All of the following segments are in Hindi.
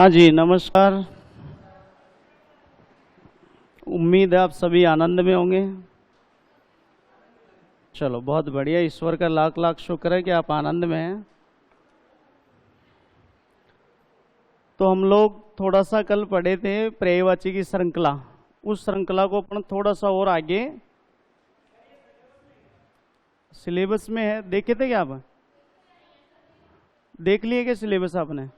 हाँ जी, नमस्कार। उम्मीद है आप सभी आनंद में होंगे। चलो बहुत बढ़िया, ईश्वर का लाख लाख शुक्र है कि आप आनंद में हैं। तो हम लोग थोड़ा सा कल पढ़े थे पर्यायवाची की श्रृंखला। उस श्रृंखला को अपन थोड़ा सा और आगे सिलेबस में है, देखे थे क्या आप? देख लिए क्या सिलेबस आपने?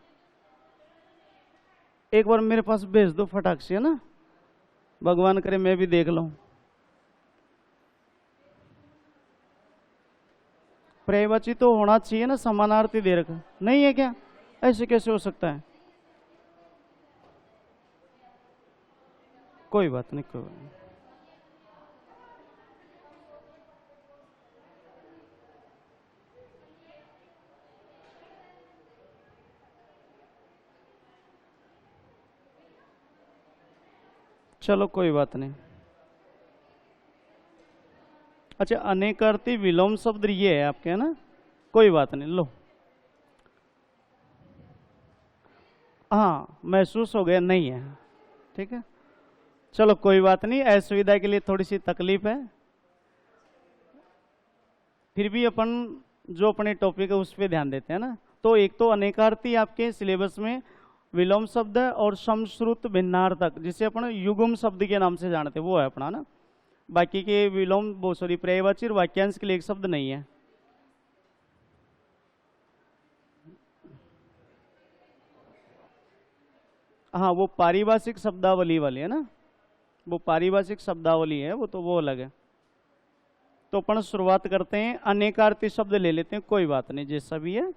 एक बार मेरे पास भेज दो फटाक से, है ना, भगवान करे मैं भी देख लूं। पर्यायवाची तो होना चाहिए ना, समानार्थी दे रखा नहीं है क्या? ऐसे कैसे हो सकता है? कोई बात नहीं, कोई बात नहीं। चलो कोई बात नहीं। अच्छा, अनेकार्थी विलोम शब्द ये है आपके, है ना? कोई बात नहीं, लो। हाँ, महसूस हो गया, नहीं है। ठीक है, चलो कोई बात नहीं, असुविधा के लिए थोड़ी सी तकलीफ है। फिर भी अपन जो अपने टॉपिक है उस पर ध्यान देते हैं ना। तो एक तो अनेकार्थी आपके सिलेबस में विलोम शब्द है, और समश्रुत भिन्नार्थक जिसे अपन युग्म शब्द के नाम से जानते हैं वो है अपना ना। बाकी के विलोम वो सॉरी पर्यायवाची और वाक्यांश के लिए एक शब्द नहीं है। हाँ, वो पारिभाषिक शब्दावली वाली है ना, वो पारिभाषिक शब्दावली है, वो तो वो अलग है। तो अपन शुरुआत करते हैं, अनेकार्थी शब्द ले लेते हैं, कोई बात नहीं, जैसा भी है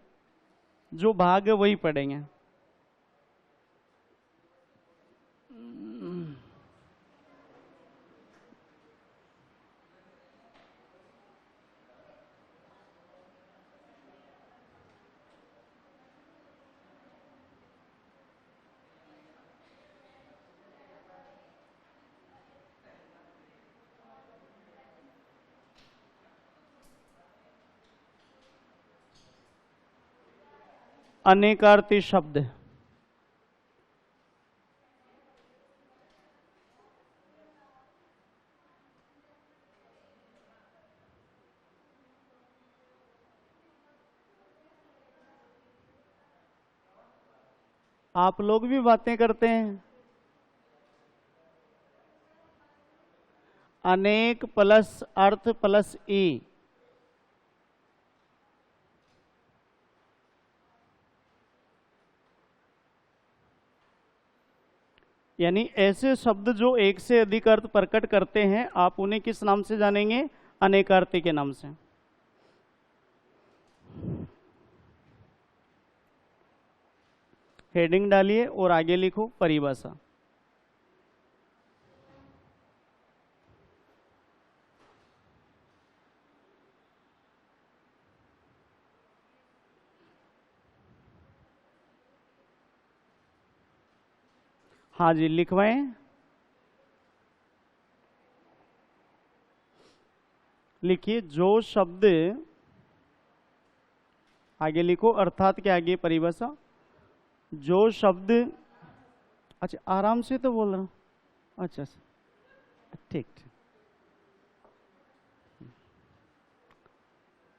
जो भाग है वही पढ़ेंगे। अनेकार्थी शब्द आप लोग भी बातें करते हैं। अनेक प्लस अर्थ प्लस ई, यानी ऐसे शब्द जो एक से अधिक अर्थ प्रकट करते हैं, आप उन्हें किस नाम से जानेंगे? अनेकार्थी के नाम से। हेडिंग डालिए और आगे लिखो परिभाषा। हाँ जी, लिखवाएं। लिखिए, जो शब्द, आगे लिखो अर्थात के आगे परिभाषा। जो शब्द, अच्छा आराम से तो बोल रहा हूँ। अच्छा अच्छा, ठीक ठीक,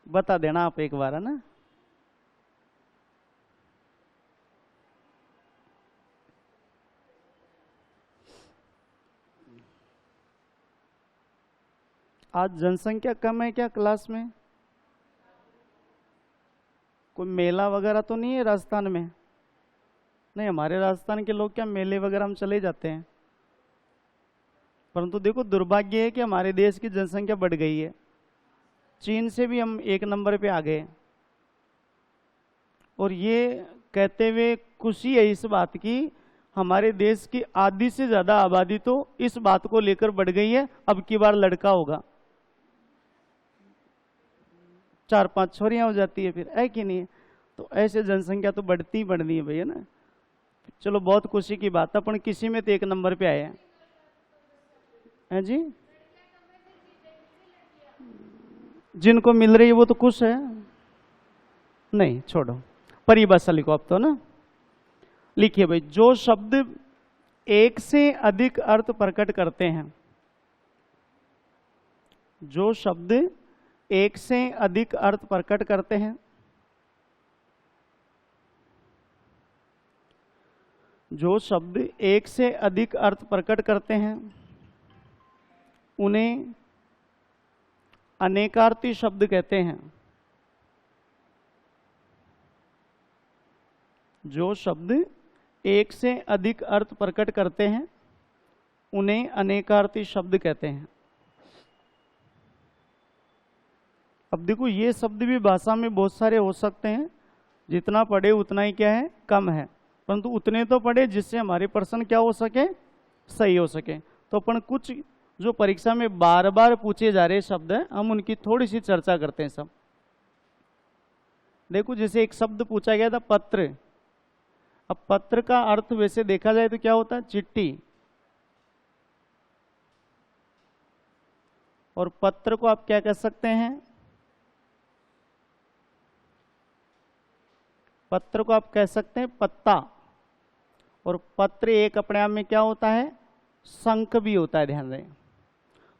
बता देना आप एक बार, है ना। आज जनसंख्या कम है क्या क्लास में? कोई मेला वगैरह तो नहीं है राजस्थान में? नहीं, हमारे राजस्थान के लोग क्या मेले वगैरह में चले जाते हैं, परंतु देखो दुर्भाग्य है कि हमारे देश की जनसंख्या बढ़ गई है। चीन से भी हम एक नंबर पे आ गए, और ये कहते हुए खुशी है इस बात की, हमारे देश की आधी से ज्यादा आबादी तो इस बात को लेकर बढ़ गई है, अब की बार लड़का होगा, 4-5 छोरियां हो जाती है फिर, है कि नहीं है? तो ऐसे जनसंख्या तो बढ़ती ही बढ़नी है भैया ना। चलो बहुत खुशी की बात है, अपन किसी में तो एक नंबर पे आए हैं जी। जिनको मिल रही है वो तो खुश है। नहीं छोड़ो, परिभाषा लिखो आप तो ना। लिखिए भाई, जो शब्द एक से अधिक अर्थ प्रकट करते हैं, जो शब्द एक से अधिक अर्थ प्रकट करते हैं, जो शब्द एक से अधिक अर्थ प्रकट करते हैं उन्हें अनेकार्थी शब्द कहते हैं। जो शब्द एक से अधिक अर्थ प्रकट करते हैं उन्हें अनेकार्थी शब्द कहते हैं। अब देखो, ये शब्द भी भाषा में बहुत सारे हो सकते हैं, जितना पढ़े उतना ही क्या है, कम है, परंतु उतने तो पढ़े जिससे हमारे प्रश्न क्या हो सके, सही हो सके। तो अपन कुछ जो परीक्षा में बार बार पूछे जा रहे शब्द हैं, हम उनकी थोड़ी सी चर्चा करते हैं सब। देखो, जैसे एक शब्द पूछा गया था पत्र। अब पत्र का अर्थ वैसे देखा जाए तो क्या होता है, चिट्ठी। और पत्र को आप क्या कह सकते हैं, पत्र को आप कह सकते हैं पत्ता। और पत्र एक अपने आप में क्या होता है, शंख भी होता है, ध्यान दें।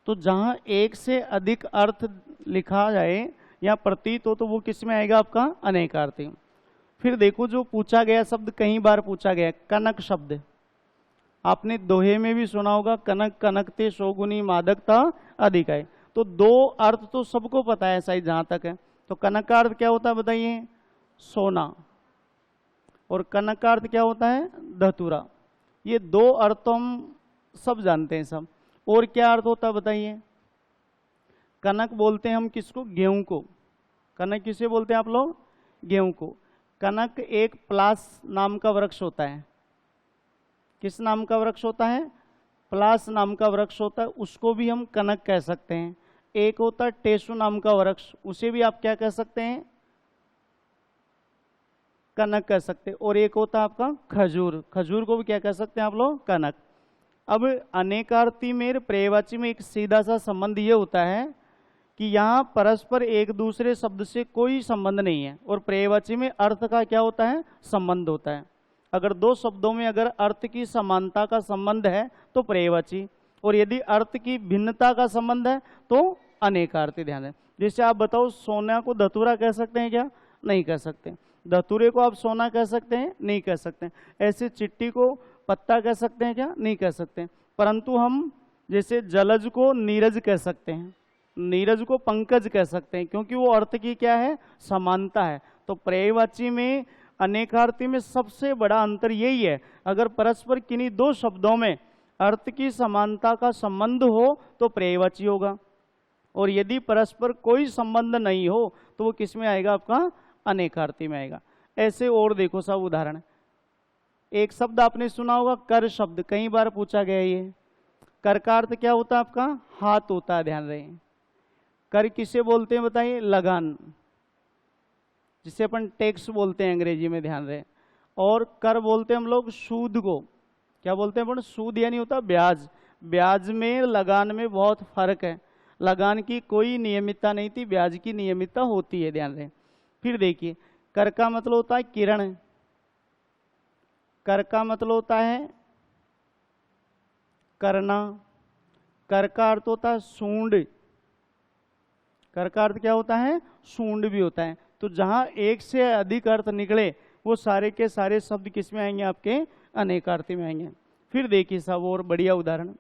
तो जहां एक से अधिक अर्थ लिखा जाए या प्रतीत हो तो वो किस में आएगा, आपका अनेकार्थी। फिर देखो, जो पूछा गया शब्द कई बार पूछा गया, कनक शब्द। आपने दोहे में भी सुना होगा, कनक कनकते शोगुनी मादकता अधिक है। तो दो अर्थ तो सबको पता है शायद, जहां तक है। तो कनक का अर्थ क्या होता है बताइए, सोना। और कनक का अर्थ क्या होता है, धतूरा। ये दो अर्थ तो हम सब जानते हैं सब। और क्या अर्थ होता है बताइए, कनक बोलते हैं हम किसको, गेहूं को। कनक किसे बोलते हैं आप लोग, गेहूं को। कनक एक प्लास नाम का वृक्ष होता है। किस नाम का वृक्ष होता है, प्लास नाम का वृक्ष होता है, उसको भी हम कनक कह सकते हैं। एक होता है टेसु नाम का वृक्ष, उसे भी आप क्या कह सकते हैं, कनक कह सकते हैं। और एक होता है आपका खजूर, खजूर को भी क्या कह सकते हैं आप लोग, कनक। अब अनेकार्थी में पर्यायवाची में एक सीधा सा संबंध ये होता है कि यहाँ परस्पर एक दूसरे शब्द से कोई संबंध नहीं है, और पर्यायवाची में अर्थ का क्या होता है, संबंध होता है। अगर दो शब्दों में अगर अर्थ की समानता का संबंध है तो पर्यायवाची, और यदि अर्थ की भिन्नता का संबंध है तो अनेकार्थी। ध्यान है। जैसे आप बताओ, सोना को धतूरा कह सकते हैं क्या, नहीं कह सकते। धतूरे को आप सोना कह सकते हैं, नहीं कह सकते। ऐसे चिट्ठी को पत्ता कह सकते हैं क्या, नहीं कह सकते। परंतु हम जैसे जलज को नीरज कह सकते हैं, नीरज को पंकज कह सकते हैं, क्योंकि वो अर्थ की क्या है, समानता है। तो पर्यायवाची में अनेकार्थी में सबसे बड़ा अंतर यही है, अगर परस्पर किन्हीं दो शब्दों में अर्थ की समानता का संबंध हो तो पर्यायवाची होगा, और यदि परस्पर कोई संबंध नहीं हो तो वो किस में आएगा, आपका अनेकार्थी में आएगा। ऐसे और देखो सब उदाहरण। एक शब्द आपने सुना होगा, कर शब्द, कई बार पूछा गया ये। कर का अर्थ क्या होता है, आपका हाथ होता है, ध्यान रहे। कर किसे बोलते हैं बताइए, लगान, जिसे अपन टैक्स बोलते हैं अंग्रेजी में, ध्यान रहे। और कर बोलते हैं हम लोग सूद को, क्या बोलते हैं अपन, सूद यानी होता है ब्याज। ब्याज में लगान में बहुत फर्क है, लगान की कोई नियमितता नहीं थी, ब्याज की नियमितता होती है, ध्यान रहे। फिर देखिए, कर का मतलब होता है किरण, कर का मतलब होता है करना, कर का अर्थ होता है सूंड, कर का अर्थ क्या होता है, सूंड भी होता है। तो जहां एक से अधिक अर्थ निकले वो सारे के सारे शब्द किस में आएंगे, आपके अनेकार्थी में आएंगे। फिर देखिए सब और बढ़िया उदाहरण।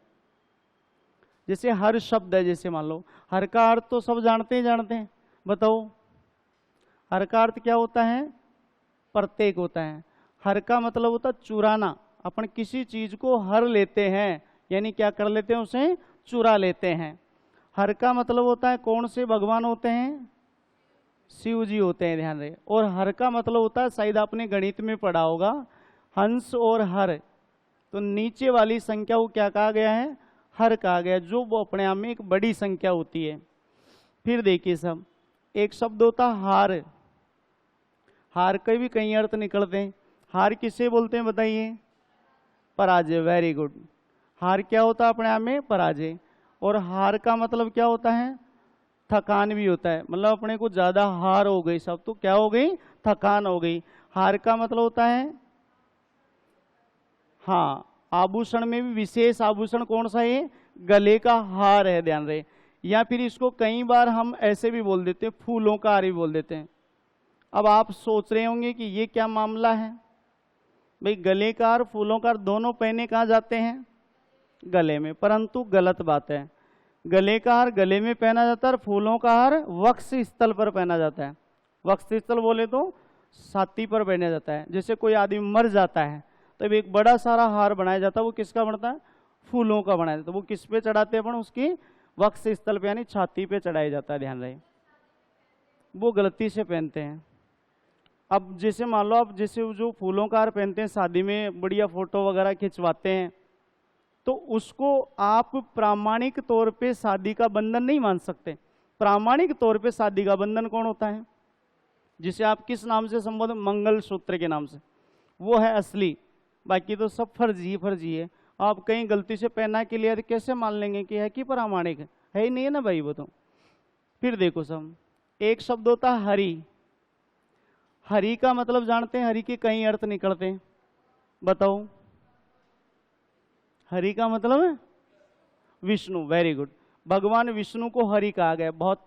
जैसे हर शब्द है, जैसे मान लो हर का अर्थ तो सब जानते हैं, बताओ हर का अर्थ क्या होता है, प्रत्येक होता है। हर का मतलब होता है चुराना, अपन किसी चीज को हर लेते हैं, यानी क्या कर लेते हैं, उसे चुरा लेते हैं। हर का मतलब होता है, कौन से भगवान होते हैं, शिव जी होते हैं, ध्यान रहे। और हर का मतलब होता है, शायद आपने गणित में पढ़ा होगा, हंस और हर, तो नीचे वाली संख्या को क्या कहा गया है, हर कहा गया, जो वो अपने आप में एक बड़ी संख्या होती है। फिर देखिए सब, एक शब्द होता है हार, हार के भी कई अर्थ निकलते हैं। हार किसे बोलते हैं बताइए, पराजय, वेरी गुड। हार क्या होता है अपने आप में, पराजय। और हार का मतलब क्या होता है, थकान भी होता है, मतलब अपने को ज्यादा हार हो गई सब, तो क्या हो गई, थकान हो गई। हार का मतलब होता है हाँ, आभूषण में भी विशेष आभूषण कौन सा है? गले का हार है, ध्यान रहे। या फिर इसको कई बार हम ऐसे भी बोल देते हैं, फूलों का हार भी बोल देते हैं। अब आप सोच रहे होंगे कि ये क्या मामला है भाई, गले का हार फूलों का हार दोनों पहने कहाँ जाते हैं? गले में। परंतु गलत बात है, गले का हार गले में पहना जाता है और फूलों का हार वक्ष स्थल पर पहना जाता है। वक्ष स्थल बोले तो छाती पर पहना जाता है। जैसे कोई आदमी मर जाता है तो एक बड़ा सारा हार बनाया जाता है, वो किसका बनता है? फूलों का बनाया जाता है। वो किस पे चढ़ाते हैं अपन? उसकी वक्ष स्थल पे यानी छाती पे चढ़ाया जाता है, ध्यान रहे। वो गलती से पहनते हैं। अब जैसे मान लो आप जैसे जो फूलों का हार पहनते हैं, शादी में बढ़िया फोटो वगैरह खिंचवाते हैं, तो उसको आप प्रामाणिक तौर पे शादी का बंधन नहीं मान सकते। प्रामाणिक तौर पे शादी का बंधन कौन होता है? जिसे आप किस नाम से संबोधन? मंगल सूत्र के नाम से, वो है असली। बाकी तो सब फर्जी फर्जी है। आप कहीं गलती से पहना के लिए कैसे मान लेंगे कि है कि प्रामाणिक है ही नहीं है ना भाई वो तो। फिर देखो सब, एक शब्द होता है हरि। हरि का मतलब जानते हैं? हरि के कई अर्थ निकलते हैं, बताओ। हरि का मतलब है विष्णु, वेरी गुड। भगवान विष्णु को हरि कहा गया, बहुत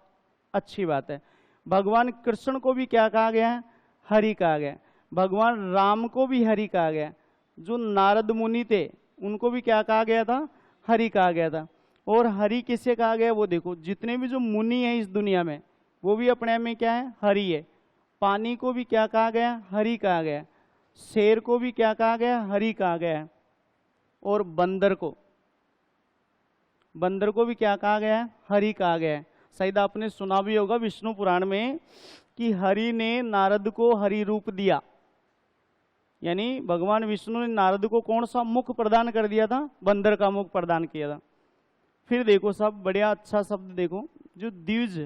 अच्छी बात है। भगवान कृष्ण को भी क्या कहा गया है? हरि कहा गया। भगवान राम को भी हरि कहा गया। जो नारद मुनि थे उनको भी क्या कहा गया था? हरि कहा गया था। और हरि किसे कहा गया? वो देखो, जितने भी जो मुनि हैं इस दुनिया में वो भी अपने आप में क्या है? हरि है। पानी को भी क्या कहा गया? हरि कहा गया। शेर को भी क्या कहा गया? हरि कहा गया। और बंदर को भी क्या कहा गया है? हरि कहा गया है। शायद आपने सुना भी होगा विष्णु पुराण में कि हरि ने नारद को हरि रूप दिया, यानी भगवान विष्णु ने नारद को कौन सा मुख प्रदान कर दिया था? बंदर का मुख प्रदान किया था। फिर देखो सब, बढ़िया अच्छा शब्द देखो, जो द्विज।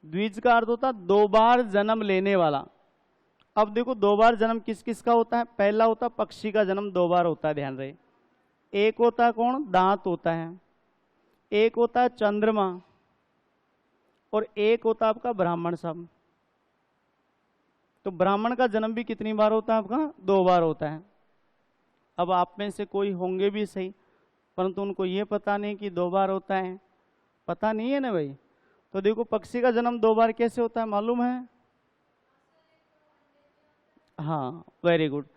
द्विज का अर्थ होता है दो बार जन्म लेने वाला। अब देखो दो बार जन्म किस किस का होता है? पहला होता है पक्षी का जन्म दो बार होता है, ध्यान रहे। एक होता है कौन? दांत होता है। एक होता है चंद्रमा, और एक होता है आपका ब्राह्मण साहब। तो ब्राह्मण का जन्म भी कितनी बार होता है आपका? दो बार होता है। अब आप में से कोई होंगे भी सही, परंतु उनको ये पता नहीं कि दो बार होता है, पता नहीं है ना भाई। तो देखो पक्षी का जन्म दो बार कैसे होता है मालूम है? हाँ, वेरी गुड।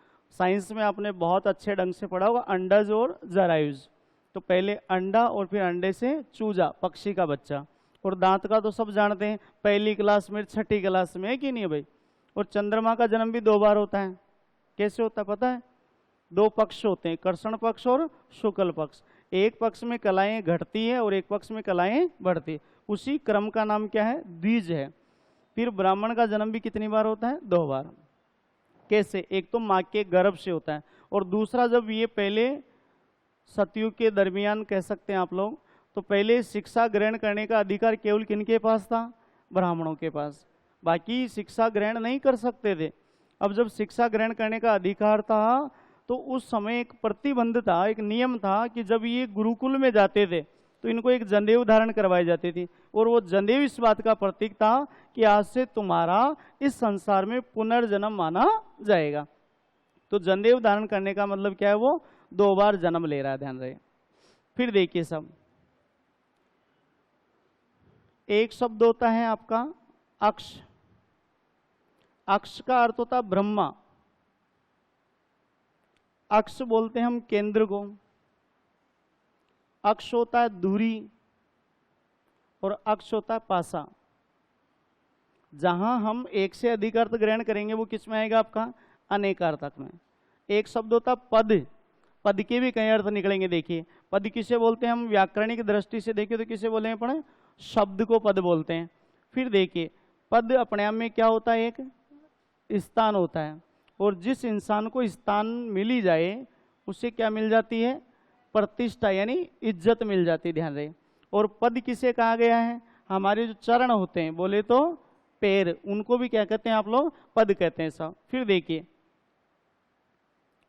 साइंस में आपने बहुत अच्छे ढंग से पढ़ा होगा, अंडज और जरायुज। तो पहले अंडा और फिर अंडे से चूजा, पक्षी का बच्चा। और दांत का तो सब जानते हैं, पहली क्लास में छठी क्लास में, है कि नहीं है भाई। और चंद्रमा का जन्म भी दो बार होता है। कैसे होता है पता है? दो पक्ष होते हैं, कर्षण पक्ष और शुक्ल पक्ष। एक पक्ष में कलाएं घटती है और एक पक्ष में कलाएं बढ़ती है। उसी क्रम का नाम क्या है? द्विज है। फिर ब्राह्मण का जन्म भी कितनी बार होता है? दो बार। कैसे? एक तो माँ के गर्भ से होता है, और दूसरा जब ये पहले सतयुग के दरमियान कह सकते हैं आप लोग, तो पहले शिक्षा ग्रहण करने का अधिकार केवल किनके पास था? ब्राह्मणों के पास। बाकी शिक्षा ग्रहण नहीं कर सकते थे। अब जब शिक्षा ग्रहण करने का अधिकार था तो उस समय एक प्रतिबंध था, एक नियम था कि जब ये गुरुकुल में जाते थे तो इनको एक जनेऊ धारण करवाई जाती थी। और वो जनेऊ इस बात का प्रतीक था कि आज से तुम्हारा इस संसार में पुनर्जन्म माना जाएगा। तो जनेऊ धारण करने का मतलब क्या है? वो दो बार जन्म ले रहा है, ध्यान रहे। फिर देखिए सब, एक शब्द होता है आपका अक्ष। अक्ष का अर्थ होता है ब्रह्मा। अक्ष बोलते हैं हम केंद्र को। अक्ष होता है दूरी, और अक्ष होता है पासा। जहां हम एक से अधिक अर्थ ग्रहण करेंगे वो किस में आएगा आपका? अनेकार्थक में। एक शब्द होता है पद। पद के भी कई अर्थ निकलेंगे। देखिए पद किसे बोलते हैं हम? व्याकरणिक दृष्टि से देखें तो किसे बोलेंगे पढ़े? शब्द को पद बोलते हैं। फिर देखिए पद अपने आप में क्या होता है? एक स्थान होता है, और जिस इंसान को स्थान मिली जाए उससे क्या मिल जाती है? प्रतिष्ठा, यानी इज्जत मिल जाती है, ध्यान रहे। और पद किसे कहा गया है? हमारे जो चरण होते हैं, बोले तो पैर, उनको भी क्या कहते हैं आप लोग? पद कहते हैं सब। फिर देखिए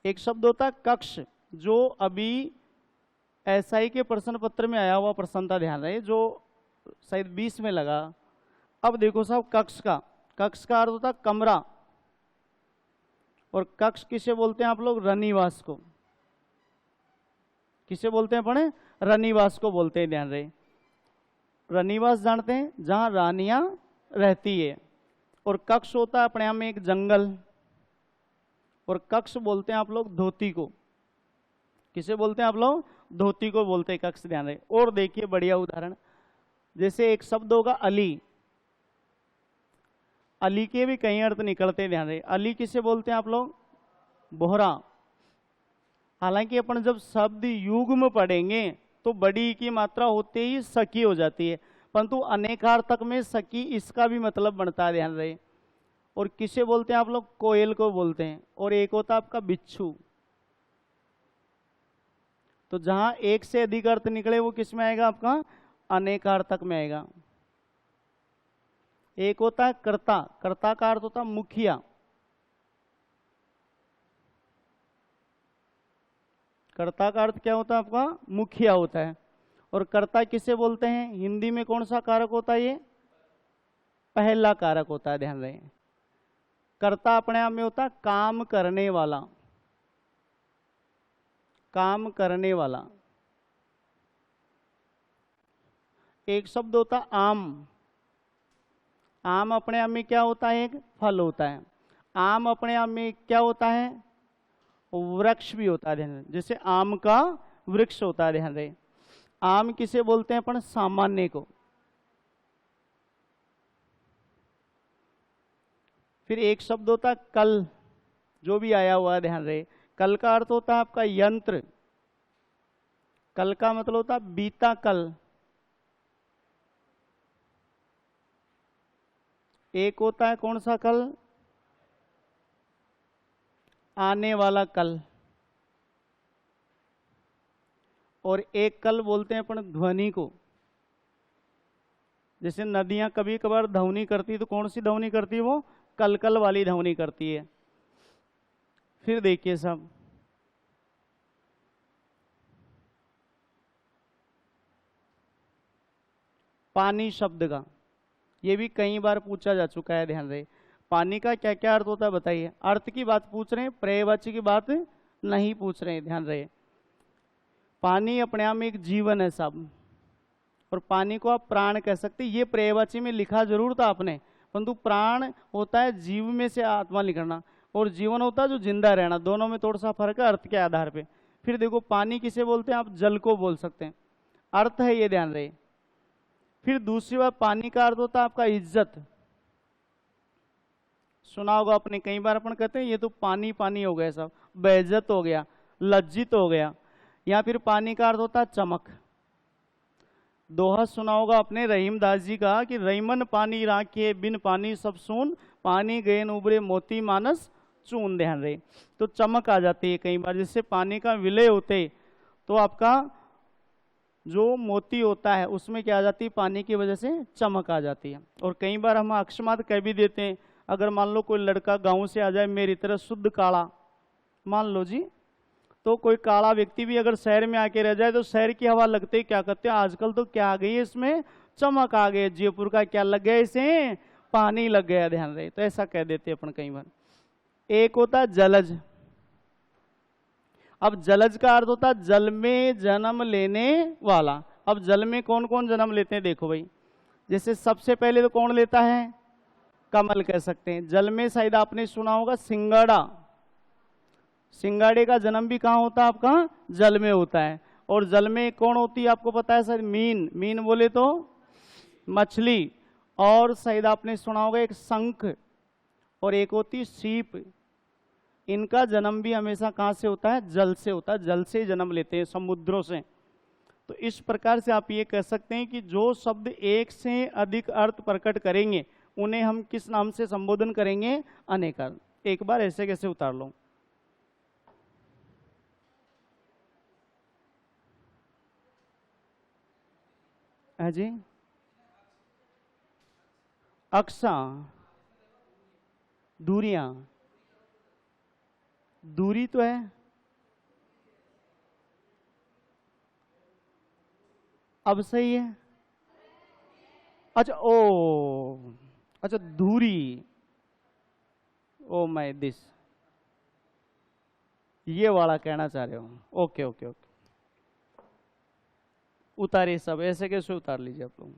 एक शब्द होता है कक्ष, जो अभी एसआई के प्रश्न पत्र में आया हुआ प्रश्न था, ध्यान रहे, जो शायद 20 में लगा। अब देखो साहब कक्ष का अर्थ होता है कमरा, और कक्ष किसे बोलते हैं आप लोग? रनिवास को। किसे बोलते हैं अपने? रनिवास को बोलते हैं, ध्यान रहे। रनिवास जानते हैं, जहां रानियां रहती है। और कक्ष होता है अपने आप में एक जंगल। और कक्ष बोलते हैं आप लोग धोती को। किसे बोलते हैं आप लोग? धोती को बोलते हैं कक्ष, ध्यान रहे। और देखिए बढ़िया उदाहरण, जैसे एक शब्द होगा अली। अली के भी कई अर्थ निकलते हैं, ध्यान रहे। अली किसे बोलते हैं आप लोग? बोहरा। हालांकि अपन जब शब्द युग्म पढ़ेंगे तो बड़ी की मात्रा होते ही सकी हो जाती है, परंतु अनेकार्थक में सकी इसका भी मतलब बनता है, ध्यान रहे। और किसे बोलते हैं आप लोग? कोयल को बोलते हैं। और एक होता है आपका बिच्छू। तो जहां एक से अधिक अर्थ निकले वो किस में आएगा? आपका अनेकार्थक में आएगा। एक होता है कर्ता। कर्ता का अर्थ होता है मुखिया। कर्ता का अर्थ क्या होता है आपका? मुखिया होता है। और कर्ता किसे बोलते हैं? हिंदी में कौन सा कारक होता है? ये पहला कारक होता है, ध्यान रहे। कर्ता अपने आप में होता है काम करने वाला। काम करने वाला। एक शब्द होता है आम। आम अपने आप में क्या होता है? एक फल होता है। आम अपने आप में क्या होता है? वृक्ष भी होता है, ध्यान रहे। जैसे आम का वृक्ष होता है, ध्यान रहे। आम किसे बोलते हैं अपन? सामान्य को। फिर एक शब्द होता है कल, जो भी आया हुआ है, ध्यान रहे। कल का अर्थ होता है आपका यंत्र। कल का मतलब होता है बीता कल। एक होता है कौन सा कल? आने वाला कल। और एक कल बोलते हैं अपन ध्वनि को। जैसे नदियां कभी कभार ध्वनि करती, तो कौन सी ध्वनि करती है? वो कल कल वाली ध्वनि करती है। फिर देखिए सब, पानी शब्द का, ये भी कई बार पूछा जा चुका है, ध्यान रहे। पानी का क्या क्या अर्थ होता है बताइए? अर्थ की बात पूछ रहे हैं, पर्यायवाची की बात नहीं पूछ रहे हैं, ध्यान रहे। पानी अपने आप में एक जीवन है साहब। और पानी को आप प्राण कह सकते हैं। ये पर्यायवाची में लिखा जरूर था आपने, परंतु प्राण होता है जीव में से आत्मा निकलना, और जीवन होता है जो जिंदा रहना। दोनों में थोड़ा सा फर्क है अर्थ के आधार पे। फिर देखो पानी किसे बोलते हैं? आप जल को बोल सकते हैं, अर्थ है ये, ध्यान रहे। फिर दूसरी बात, पानी का अर्थ होता है आपका इज्जत। सुना होगा आपने, कई बार अपन कहते हैं ये तो पानी पानी हो गया साहब, बेइज्जत हो गया, लज्जित हो गया। या फिर पानी का अर्थ होता है चमक। दोहा सुना होगा आपने रहीम दास जी का कि रहीमन पानी राखे बिन पानी सब सून, पानी गए उबरे मोती मानस चून, ध्यान रहे। तो चमक आ जाती है कई बार, जिससे पानी का विलय होते तो आपका जो मोती होता है उसमें क्या आ जाती है? पानी की वजह से चमक आ जाती है। और कई बार हम अकस्मात कह भी देते हैं, अगर मान लो कोई लड़का गांव से आ जाए मेरी तरह शुद्ध काला, मान लो जी, तो कोई काला व्यक्ति भी अगर शहर में आके रह जाए तो शहर की हवा लगते ही क्या करते हैं? आजकल तो क्या आ गई है इसमें? चमक आ गई। जयपुर का क्या लग गया इसे? पानी लग गया, ध्यान रहे। तो ऐसा कह देते हैं अपन कई बार। एक होता है जलज। अब जलज का अर्थ होता है जल में जन्म लेने वाला। अब जल में कौन कौन जन्म लेते हैं? देखो भाई, जैसे सबसे पहले तो कौन लेता है? कमल कह सकते हैं। जल में शायद आपने सुना होगा सिंगाड़ा। सिंगाड़े का जन्म भी कहाँ होता है? आपका जल में होता है। और जल में कौन होती है आपको पता है? शायद मीन। मीन बोले तो मछली। और शायद आपने सुना होगा एक शंख, और एक होती सीप। इनका जन्म भी हमेशा कहाँ से होता है? जल से होता है। जल से जन्म लेते हैं, समुद्रों से। तो इस प्रकार से आप ये कह सकते हैं कि जो शब्द एक से अधिक अर्थ प्रकट करेंगे उन्हें हम किस नाम से संबोधन करेंगे? अनेकार्थ। एक बार ऐसे कैसे उतार लो। है जी, अक्सा, दूरियां, दूरी तो है। अब सही है। अच्छा ओ, अच्छा दूरी, ओ माय दिस, ये वाला कहना चाह रहे हो? ओके ओके ओके, उतारिए सब, ऐसे कैसे उतार लीजिए आप लोग।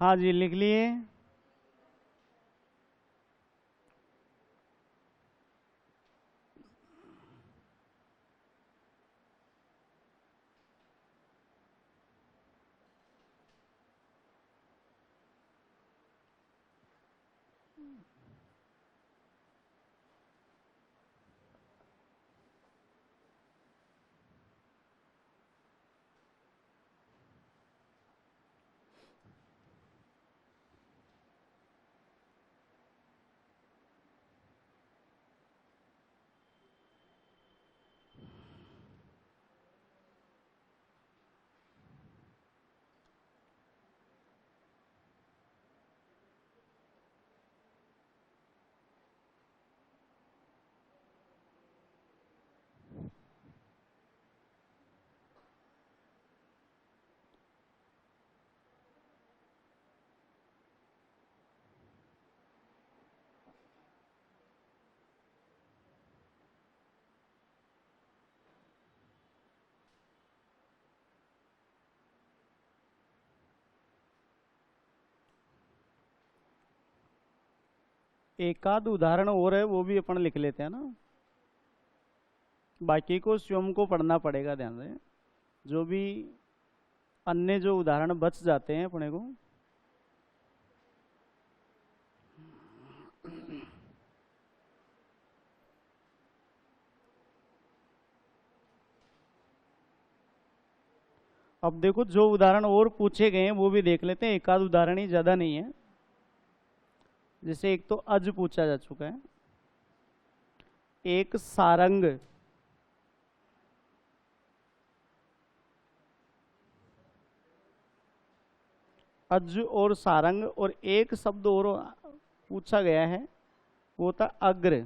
हाँ जी, लिख लिए। एक आध उदाहरण और है, वो भी अपन लिख लेते हैं ना, बाकी को स्वयं को पढ़ना पड़ेगा। ध्यान दें, जो भी अन्य जो उदाहरण बच जाते हैं अपने को, अब देखो जो उदाहरण और पूछे गए हैं वो भी देख लेते हैं, एक आध उदाहरण ही, ज्यादा नहीं है। जैसे एक तो अज पूछा जा चुका है, एक सारंग, अज और सारंग, और एक शब्द और पूछा गया है, वो था अग्र।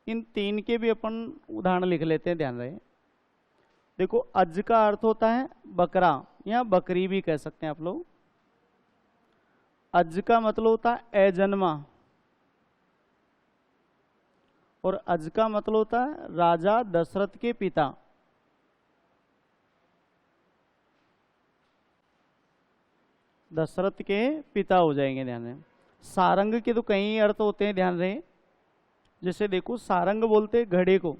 इन तीन के भी अपन उदाहरण लिख लेते हैं, ध्यान रहे। देखो अज का अर्थ होता है बकरा या बकरी भी कह सकते हैं आप लोग। अज का मतलब होता है अजन्मा, और अज का मतलब होता है राजा दशरथ के पिता। दशरथ के पिता हो जाएंगे, ध्यान दें। सारंग के तो कई अर्थ होते हैं, ध्यान रहे। जैसे देखो सारंग बोलते घड़े को,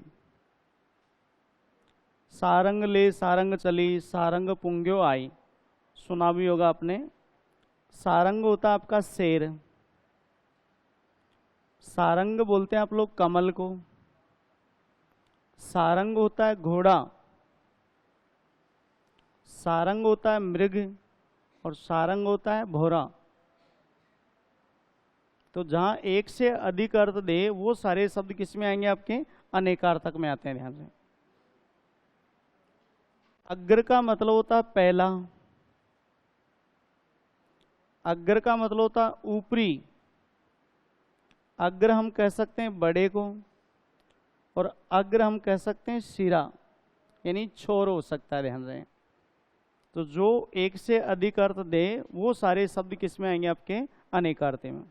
सारंग ले सारंग चली, सारंग पुंग्यो आई, सुना भी होगा आपने। सारंग होता है आपका शेर। सारंग बोलते हैं आप लोग कमल को। सारंग होता है घोड़ा। सारंग होता है मृग, और सारंग होता है भौरा। तो जहां एक से अधिक अर्थ दे वो सारे शब्द किस में आएंगे, आपके अनेकार्थक में आते हैं, ध्यान से। अग्र का मतलब होता है पहला। अग्र का मतलब होता है ऊपरी। अग्र हम कह सकते हैं बड़े को, और अग्र हम कह सकते हैं सिरा, यानी छोर हो सकता है, ध्यान रहे। तो जो एक से अधिक अर्थ दे वो सारे शब्द किस में आएंगे, आपके अनेकार्थी में।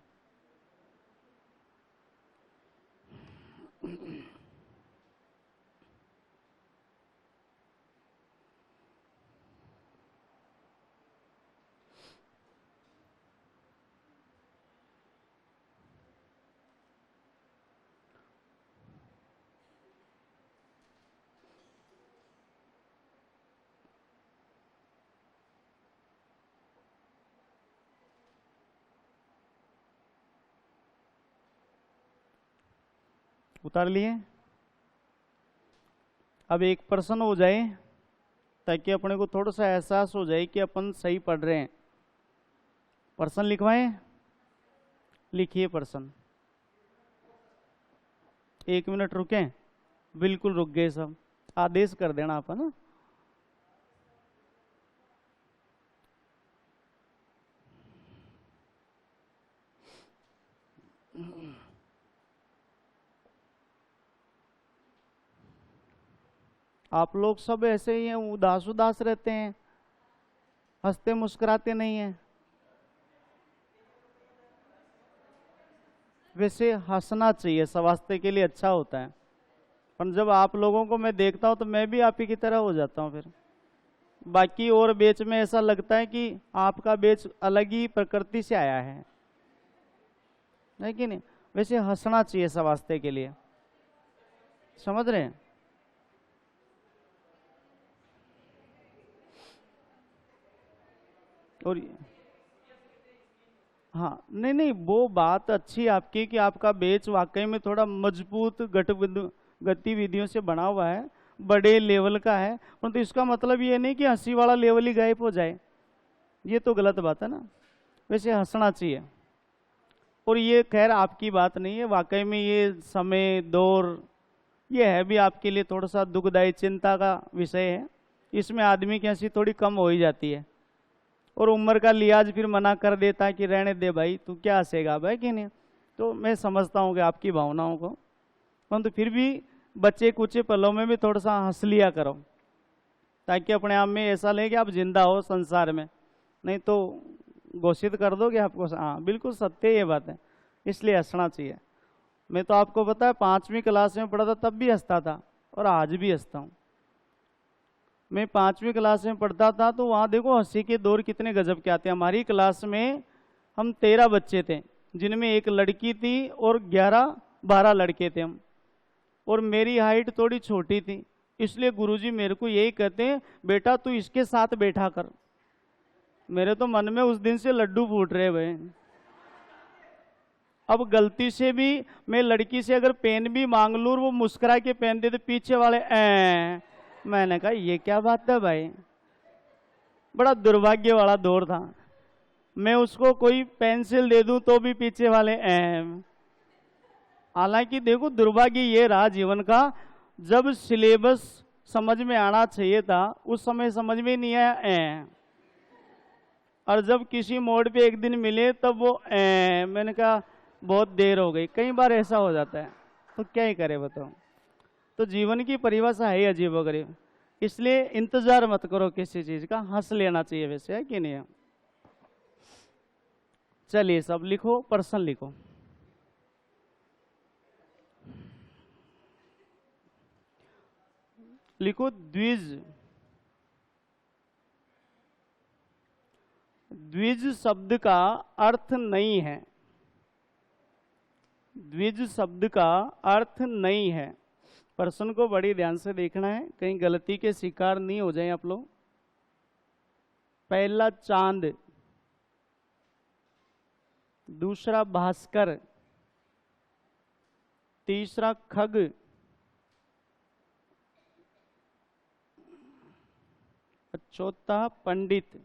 उतार लिए। अब एक प्रश्न हो जाए ताकि अपने को थोड़ा सा एहसास हो जाए कि अपन सही पढ़ रहे हैं। प्रश्न लिखवाएं, लिखिए प्रश्न। 1 मिनट रुकें, बिल्कुल रुक गए सब, आदेश कर देना आप, है ना। आप लोग सब ऐसे ही हैं, उदास उदास रहते हैं, हंसते मुस्कुराते नहीं हैं। वैसे हंसना चाहिए, स्वास्थ्य के लिए अच्छा होता है, पर जब आप लोगों को मैं देखता हूं तो मैं भी आप ही की तरह हो जाता हूं। फिर बाकी और बेच में ऐसा लगता है कि आपका बेच अलग ही प्रकृति से आया है कि नहीं। वैसे हंसना चाहिए स्वास्थ्य के लिए, समझ रहे हैं। और हाँ, नहीं नहीं, वो बात अच्छी आपकी कि आपका बेच वाकई में थोड़ा मजबूत गतिविधियों से बना हुआ है, बड़े लेवल का है, परंतु इसका मतलब ये नहीं कि हंसी वाला लेवल ही गायब हो जाए, ये तो गलत बात है ना। वैसे हंसना चाहिए। और ये खैर आपकी बात नहीं है, वाकई में ये समय दौर ये है भी आपके लिए थोड़ा सा दुखदायी चिंता का विषय है। इसमें आदमी की हंसी थोड़ी कम हो ही जाती है, और उम्र का लिहाज फिर मना कर देता है कि रहने दे भाई, तू क्या हंसेगा भाई, कि नहीं। तो मैं समझता हूँ कि आपकी भावनाओं को, परंतु फिर भी बच्चे कुछ पलों में भी थोड़ा सा हंस लिया करो, ताकि अपने आप में ऐसा लगे कि आप जिंदा हो संसार में, नहीं तो घोषित कर दोगे आपको। हाँ बिल्कुल सत्य ये बात है, इसलिए हंसना चाहिए। मैं तो आपको पता है 5वीं क्लास में पढ़ा था तब भी हंसता था, और आज भी हंसता हूँ। मैं 5वीं क्लास में पढ़ता था तो वहाँ देखो हंसी के दौर कितने गजब के आते हैं। हमारी क्लास में हम 13 बच्चे थे, जिनमें एक लड़की थी और 11-12 लड़के थे हम, और मेरी हाइट थोड़ी छोटी थी, इसलिए गुरुजी मेरे को यही कहते हैं, बेटा तू इसके साथ बैठा कर। मेरे तो मन में उस दिन से लड्डू फूट रहे भाई। अब गलती से भी मैं लड़की से अगर पेन भी मांग लूं, वो मुस्कुरा के पेन दे, तो पीछे वाले मैंने कहा ये क्या बात है भाई। बड़ा दुर्भाग्य वाला दौर था। मैं उसको कोई पेंसिल दे दूं तो भी पीछे वाले हालांकि देखो दुर्भाग्य ये रहा जीवन का, जब सिलेबस समझ में आना चाहिए था उस समय समझ में नहीं आया और जब किसी मोड़ पे एक दिन मिले तब वो मैंने कहा बहुत देर हो गई। कई बार ऐसा हो जाता है, तो क्या ही करे बताओ। तो जीवन की परिभाषा है अजीबोगरीब, इसलिए इंतजार मत करो किसी चीज का, हंस लेना चाहिए वैसे, है कि नहीं है। चलिए सब लिखो, प्रश्न लिखो। लिखो द्विज। द्विज शब्द का अर्थ नहीं है। द्विज शब्द का अर्थ नहीं है। प्रश्न को बड़ी ध्यान से देखना है, कहीं गलती के शिकार नहीं हो जाए आप लोग। पहला चांद, दूसरा भास्कर, तीसरा खग, चौथा पंडित।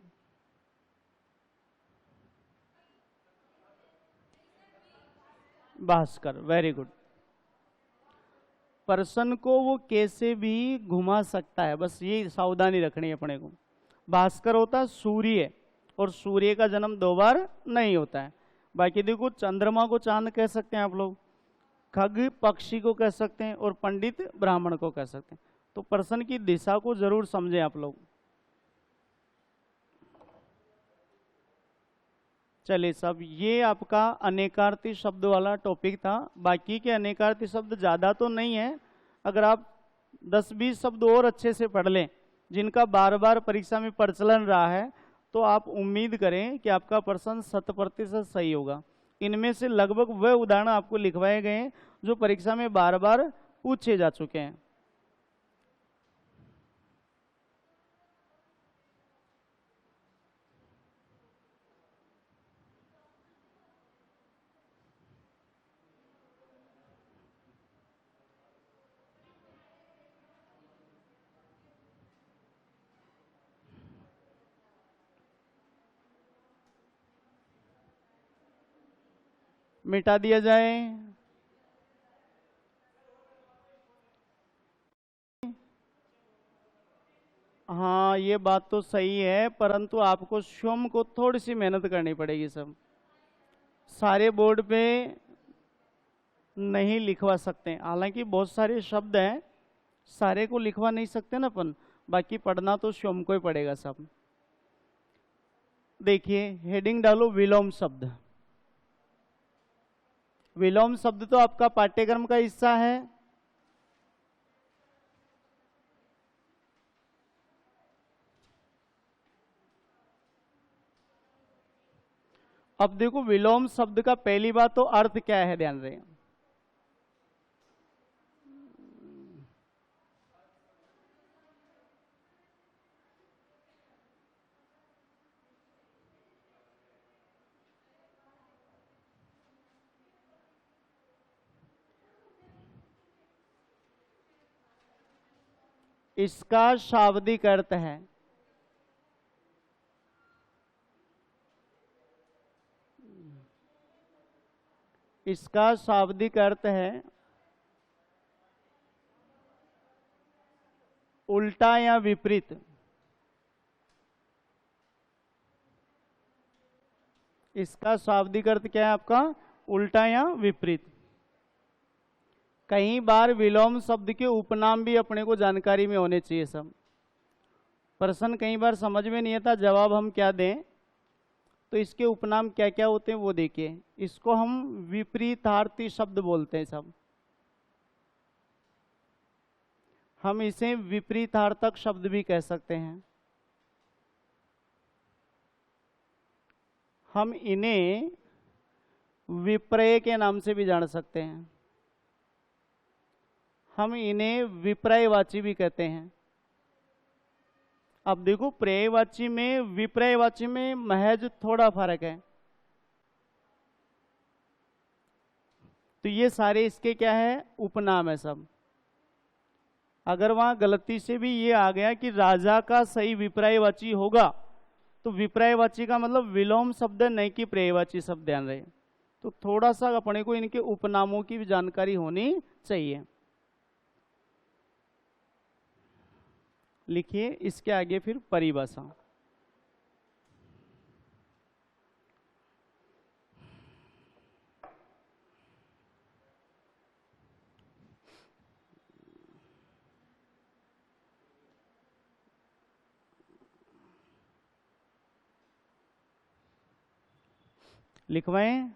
Bhaskar, very good. प्रश्न को वो कैसे भी घुमा सकता है, बस ये सावधानी रखनी है अपने को। भास्कर होता सूर्य, और सूर्य का जन्म 2 बार नहीं होता है। बाकी देखो चंद्रमा को चांद कह सकते हैं आप लोग, खग पक्षी को कह सकते हैं, और पंडित ब्राह्मण को कह सकते हैं। तो प्रश्न की दिशा को जरूर समझें आप लोग। चलिए सब, ये आपका अनेकार्थी शब्द वाला टॉपिक था। बाकी के अनेकार्थी शब्द ज़्यादा तो नहीं है, अगर आप 10-20 शब्द और अच्छे से पढ़ लें जिनका बार बार परीक्षा में प्रचलन रहा है, तो आप उम्मीद करें कि आपका प्रश्न 100% सही होगा। इनमें से लगभग वह उदाहरण आपको लिखवाए गए हैं जो परीक्षा में बार बार पूछे जा चुके हैं। मिटा दिया जाए। हाँ ये बात तो सही है, परंतु आपको स्वयं को थोड़ी सी मेहनत करनी पड़ेगी। सब सारे बोर्ड पे नहीं लिखवा सकते, हालांकि बहुत सारे शब्द हैं, सारे को लिखवा नहीं सकते ना अपन, बाकी पढ़ना तो स्वयं को ही पड़ेगा सब। देखिए हेडिंग डालो विलोम शब्द। विलोम शब्द तो आपका पाठ्यक्रम का हिस्सा है। अब देखो विलोम शब्द का पहली बात तो अर्थ क्या है, ध्यान रहे। इसका शाब्दिक अर्थ है, इसका शाब्दिक अर्थ है उल्टा या विपरीत। इसका शाब्दिक अर्थ क्या है आपका, उल्टा या विपरीत। कई बार विलोम शब्द के उपनाम भी अपने को जानकारी में होने चाहिए सब। प्रश्न कई बार समझ में नहीं आता जवाब हम क्या दें, तो इसके उपनाम क्या क्या होते हैं वो देखिए। इसको हम विपरीतार्थी शब्द बोलते हैं सब। हम इसे विपरीतार्थक शब्द भी कह सकते हैं। हम इन्हें विपर्य के नाम से भी जान सकते हैं। हम इन्हें विपर्यवाची भी कहते हैं। अब देखो, पर्यायवाची में विपर्यवाची में महज थोड़ा फर्क है। तो ये सारे इसके क्या है, उपनाम है सब। अगर वहां गलती से भी ये आ गया कि राजा का सही विपर्यवाची होगा, तो विपर्यवाची का मतलब विलोम शब्द नहीं कि पर्यायवाची शब्द, ध्यान रहे। तो थोड़ा सा अपने को इनके उपनामों की भी जानकारी होनी चाहिए। लिखिए इसके आगे फिर परिभाषा। लिखवाएं।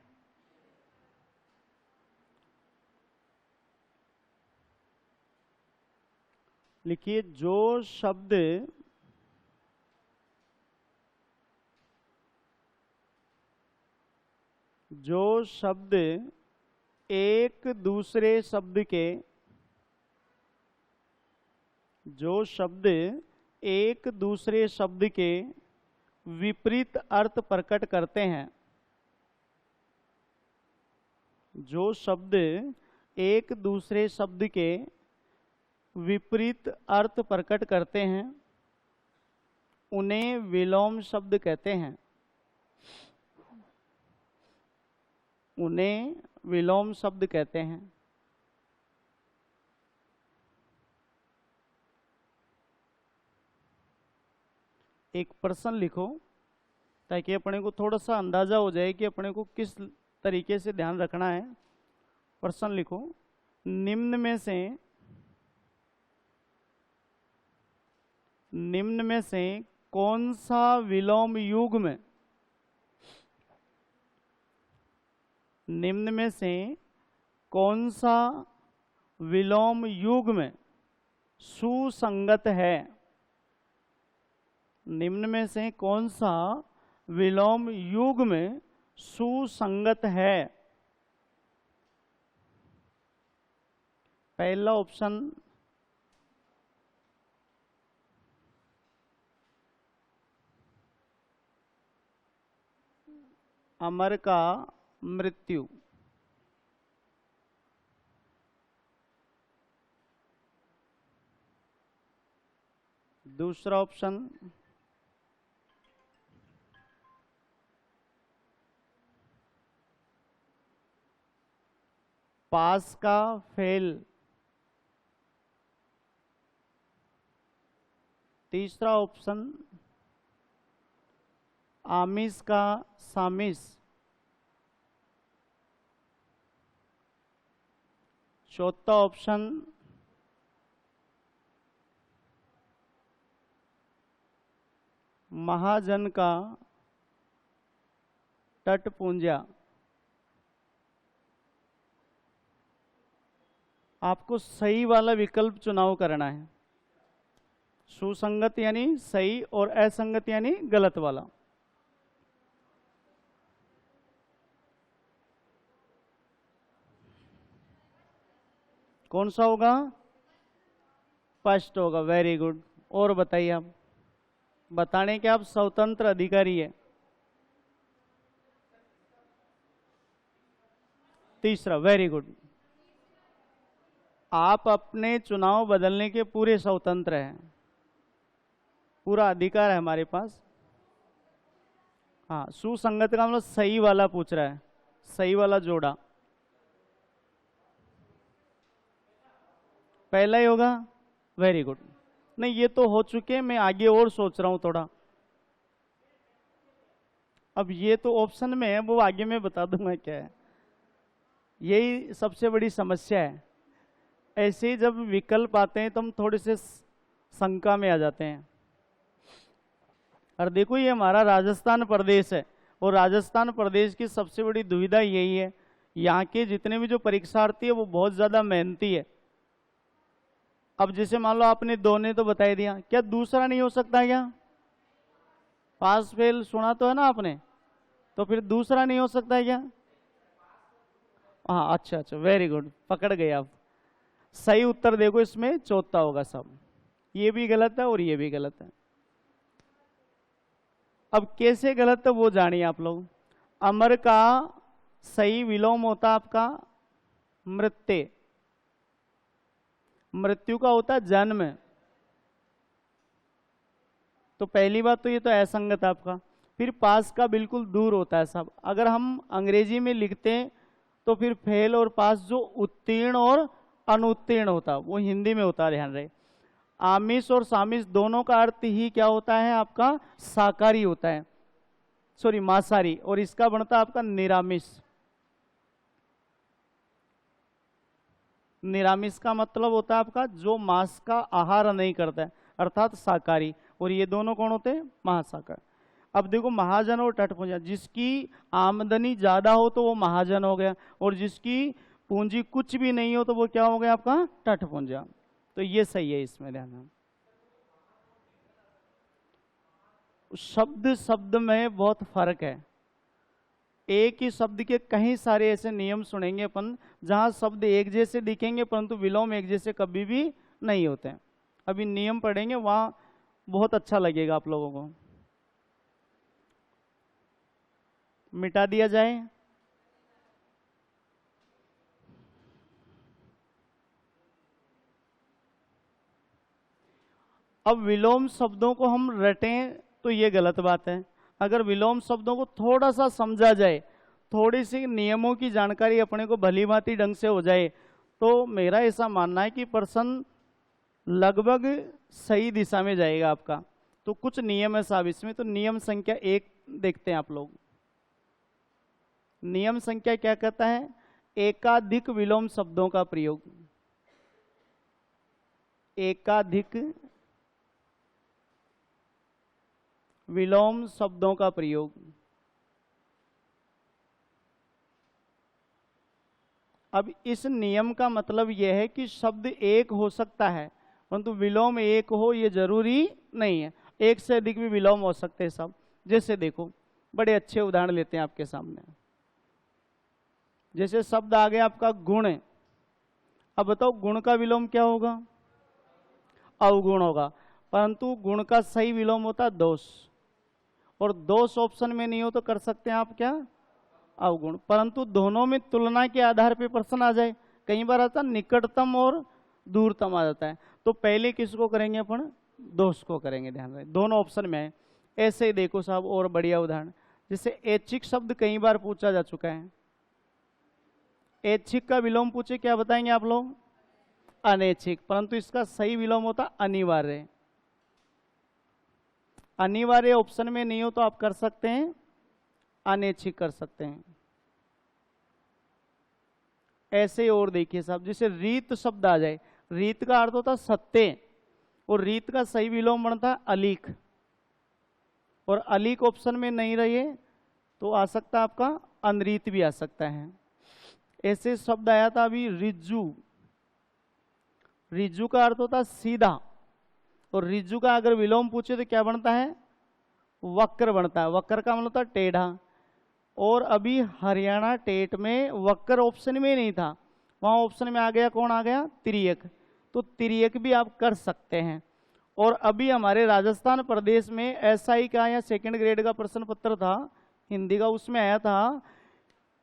लिखिए, जो शब्द एक दूसरे शब्द के विपरीत अर्थ प्रकट करते हैं, जो शब्द एक दूसरे शब्द के विपरीत अर्थ प्रकट करते हैं, उन्हें विलोम शब्द कहते हैं। उन्हें विलोम शब्द कहते हैं। एक प्रश्न लिखो ताकि अपने को थोड़ा सा अंदाजा हो जाए कि अपने को किस तरीके से ध्यान रखना है। प्रश्न लिखो, निम्न में से कौन सा विलोम युग्म सुसंगत है? निम्न में से कौन सा विलोम युग्म सुसंगत है? पहला ऑप्शन अमर का मृत्यु। दूसरा ऑप्शन पास का फेल। तीसरा ऑप्शन आमिष का सामिस। चौथा ऑप्शन महाजन का तटपुंजा। आपको सही वाला विकल्प चुनाव करना है। सुसंगत यानी सही और असंगत यानी गलत वाला। कौन सा होगा? फर्स्ट होगा। Very good. और बताइए, आप बताने के आप स्वतंत्र अधिकारी है। तीसरा, वेरी गुड। आप अपने चुनाव बदलने के पूरे स्वतंत्र हैं, पूरा अधिकार है हमारे पास। हाँ, सुसंगत का मतलब सही वाला पूछ रहा है, सही वाला जोड़ा। पहला ही होगा। Very good. नहीं, ये तो हो चुके, मैं आगे और सोच रहा हूं थोड़ा। अब ये तो ऑप्शन में है, वो आगे मैं बता दूंगा क्या है। यही सबसे बड़ी समस्या है। ऐसे ही जब विकल्प आते हैं तो हम थोड़े से शंका में आ जाते हैं। और देखो, ये हमारा राजस्थान प्रदेश है, और राजस्थान प्रदेश की सबसे बड़ी दुविधा यही है, यहाँ के जितने भी जो परीक्षार्थी है वो बहुत ज़्यादा मेहनती है। अब जैसे मान लो आपने दो ने तो बता दिया, क्या दूसरा नहीं हो सकता क्या? पास फेल सुना तो है ना आपने, तो फिर दूसरा नहीं हो सकता है क्या? हाँ अच्छा अच्छा, वेरी गुड, पकड़ गए आप। सही उत्तर देखो इसमें चौथा होगा सब। ये भी गलत है और ये भी गलत है। अब कैसे गलत है वो जानिए आप लोग। अमर का सही विलोम होता आपका मृत्य, मृत्यु का होता है जन्म। तो पहली बात तो ये तो असंगत आपका। फिर पास का बिल्कुल दूर होता है सब। अगर हम अंग्रेजी में लिखते हैं तो फिर फेल और पास जो उत्तीर्ण और अनुत्तीर्ण होता वो हिंदी में होता है, ध्यान रहे। आमिष और सामिष दोनों का अर्थ ही क्या होता है आपका, शाकाहारी होता है, सॉरी मांसाहारी, और इसका बनता है आपका निरामिष। निरामिष का मतलब होता है आपका जो मांस का आहार नहीं करता है, अर्थात शाकाहारी। और ये दोनों कौन होते हैं, महासागर। अब देखो महाजन और टटपुंजा, जिसकी आमदनी ज्यादा हो तो वो महाजन हो गया, और जिसकी पूंजी कुछ भी नहीं हो तो वो क्या हो गया आपका, टटपुंजा। तो ये सही है, इसमें ध्यान है। शब्द शब्द में बहुत फर्क है। एक ही शब्द के कई सारे ऐसे नियम सुनेंगे अपन जहां शब्द एक जैसे दिखेंगे परंतु विलोम एक जैसे कभी भी नहीं होते हैं। अभी नियम पढ़ेंगे वहां बहुत अच्छा लगेगा आप लोगों को। मिटा दिया जाए। अब विलोम शब्दों को हम रटें तो ये गलत बात है। अगर विलोम शब्दों को थोड़ा सा समझा जाए, थोड़ी सी नियमों की जानकारी अपने को भली भांति ढंग से हो जाए, तो मेरा ऐसा मानना है कि पर्सन लगभग सही दिशा में जाएगा आपका। तो कुछ नियम है साहब इसमें। तो नियम संख्या 1 देखते हैं आप लोग। नियम संख्या क्या कहता है, एकाधिक विलोम शब्दों का प्रयोग। एकाधिक विलोम शब्दों का प्रयोग। अब इस नियम का मतलब यह है कि शब्द एक हो सकता है परंतु विलोम एक हो ये जरूरी नहीं है। एक से अधिक भी विलोम हो सकते हैं सब। जैसे देखो बड़े अच्छे उदाहरण लेते हैं आपके सामने। जैसे शब्द आ गया आपका गुण। अब बताओ गुण का विलोम क्या होगा, अवगुण होगा। परंतु गुण का सही विलोम होता है दोष, और दोष ऑप्शन में नहीं हो तो कर सकते हैं आप क्या, अवगुण। परंतु दोनों में तुलना के आधार पर प्रश्न आ जाए, कई बार आता निकटतम और दूरतम आ जाता है, तो पहले किसको करेंगे अपन, दोष को करेंगे। ध्यान रहे दोनों ऑप्शन में है। ऐसे ही देखो साहब और बढ़िया उदाहरण, जैसे ऐच्छिक शब्द कई बार पूछा जा चुका है। ऐच्छिक का विलोम पूछे क्या बताएंगे आप लोग, अनैच्छिक। परंतु इसका सही विलोम होता अनिवार्य। अनिवार्य ऑप्शन में नहीं हो तो आप कर सकते हैं अनैच्छिक कर सकते हैं। ऐसे और देखिए साहब, जैसे रीत शब्द आ जाए। रीत का अर्थ होता सत्य, और रीत का सही विलोम बनता अलीक, और अलीक ऑप्शन में नहीं रहे तो आ सकता आपका अनरीत भी आ सकता है। ऐसे शब्द आया था अभी रिज्जू। रिज्जू का अर्थ होता सीधा, और रिज्जू का अगर विलोम पूछे तो क्या बनता है, वक्र बनता है। वक्र का मतलब होता टेढ़ा। और अभी हरियाणा टेट में वक्र ऑप्शन में नहीं था, वहां ऑप्शन में आ गया कौन आ गया, तिर्यक। तो तिर्यक भी आप कर सकते हैं। और अभी हमारे राजस्थान प्रदेश में एसआई का या सेकंड ग्रेड का प्रश्न पत्र था हिंदी का, उसमें आया था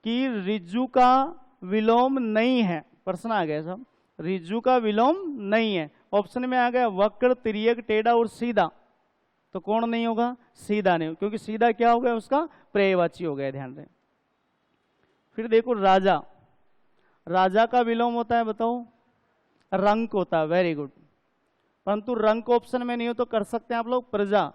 कि रिज्जू का विलोम नहीं है। प्रश्न आ गया सब, रिज्जू का विलोम नहीं है। ऑप्शन में आ गया वक्र, तिर्यक, टेढ़ा और सीधा। तो कौन नहीं होगा, सीधा नहीं, क्योंकि सीधा क्या हो गया उसका पर्यायवाची हो गया। ध्यान दें। फिर देखो राजा। राजा का विलोम होता है बताओ, रंक होता है। Very good. परंतु रंक ऑप्शन में नहीं हो तो कर सकते हैं आप लोग प्रजा,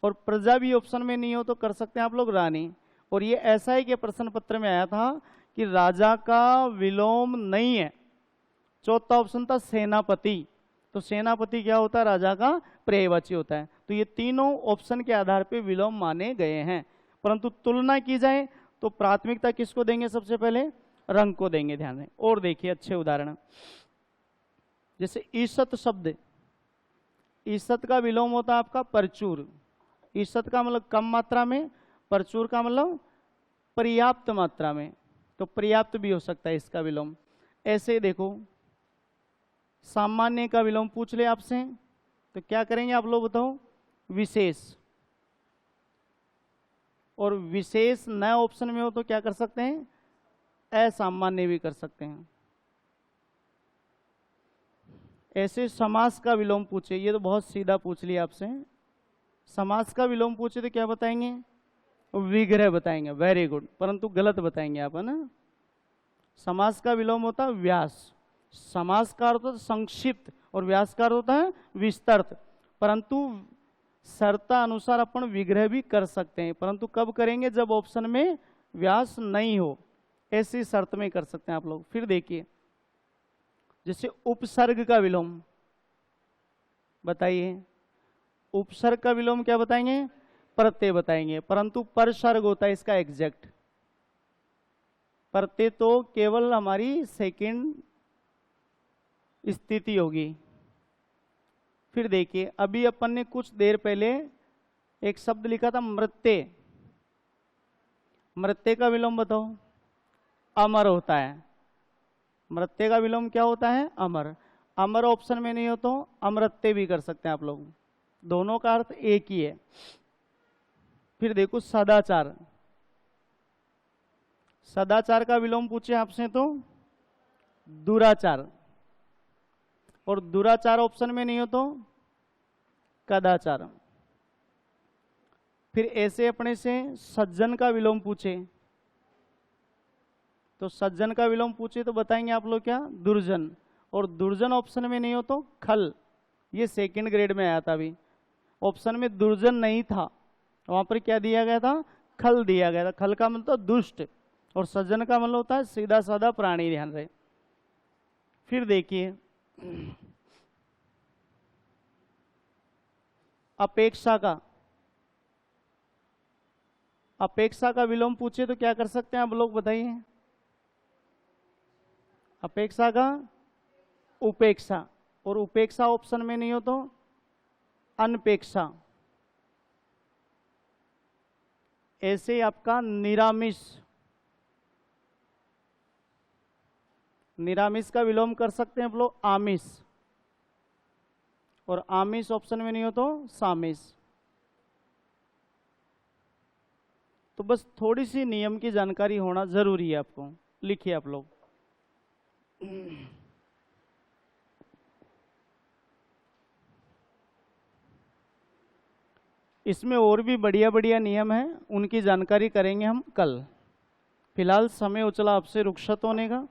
और प्रजा भी ऑप्शन में नहीं हो तो कर सकते हैं आप लोग रानी। और ये ऐसा ही कि प्रश्न पत्र में आया था कि राजा का विलोम नहीं है। चौथा ऑप्शन था सेनापति। तो सेनापति क्या होता है, राजा का पर्यायवाची होता है। तो ये तीनों ऑप्शन के आधार पर विलोम माने गए हैं। परंतु तुलना की जाए तो प्राथमिकता किसको देंगे, सबसे पहले रंग को देंगे। ध्यान दें। और देखिए अच्छे उदाहरण, जैसे ईसत शब्द। ईसत का विलोम होता है आपका परचूर। ईसत का मतलब कम मात्रा में, परचूर का मतलब पर्याप्त मात्रा में। तो पर्याप्त भी हो सकता है इसका विलोम। ऐसे देखो, सामान्य का विलोम पूछ ले आपसे तो क्या करेंगे आप लोग बताओ? विशेष। और विशेष नए ऑप्शन में हो तो क्या कर सकते हैं? असामान्य भी कर सकते हैं। ऐसे समास का विलोम पूछे, ये तो बहुत सीधा पूछ लिया आपसे। समास का विलोम पूछे तो क्या बताएंगे? विग्रह बताएंगे। वेरी गुड, परंतु गलत बताएंगे आप, है ना। समास का विलोम होता है व्यास। समास का अर्थ होता है संक्षिप्त और व्यास का अर्थ होता है विस्तृत। परंतु शर्ता अनुसार अपन विग्रह भी कर सकते हैं, परंतु कब करेंगे? जब ऑप्शन में व्यास नहीं हो, ऐसी शर्त में कर सकते हैं आप लोग। फिर देखिए, जैसे उपसर्ग का विलोम बताइए। उपसर्ग का विलोम क्या बताएंगे? प्रत्यय बताएंगे, परंतु परसर्ग होता है इसका एग्जैक्ट। प्रत्यय तो केवल हमारी सेकंड स्थिति होगी। फिर देखिए, अभी अपन ने कुछ देर पहले एक शब्द लिखा था मृत्य। मृत्य का विलोम बताओ। अमर होता है। मृत्य का विलोम क्या होता है? अमर। अमर ऑप्शन में नहीं हो तो अमृत्य भी कर सकते हैं आप लोग, दोनों का अर्थ एक ही है। फिर देखो सदाचार। सदाचार का विलोम पूछे आपसे तो दुराचार। और दुराचार ऑप्शन में नहीं हो तो कदाचार। फिर ऐसे अपने से सज्जन का विलोम पूछे तो सज्जन का विलोम पूछे तो बताएंगे आप लोग क्या? दुर्जन। और दुर्जन ऑप्शन में नहीं हो तो खल। ये सेकंड ग्रेड में आया था। अभी ऑप्शन में दुर्जन नहीं था, वहां पर क्या दिया गया था? खल दिया गया था। खल का मतलब दुष्ट और सज्जन का मतलब होता है सीधा साधा प्राणी, ध्यान रहे। फिर देखिए, अपेक्षा का। अपेक्षा का विलोम पूछे तो क्या कर सकते हैं आप लोग बताइए? अपेक्षा का उपेक्षा। और उपेक्षा ऑप्शन में नहीं हो तो अनपेक्षा। ऐसे आपका निरामिष। निरामिष का विलोम कर सकते हैं आप लोग आमिष। और आमिष ऑप्शन में नहीं हो तो सामिष। तो बस थोड़ी सी नियम की जानकारी होना जरूरी है आपको। लिखिए आप लोग। इसमें और भी बढ़िया बढ़िया नियम हैं, उनकी जानकारी करेंगे हम कल। फिलहाल समय उचला आपसे रुखसत होने का।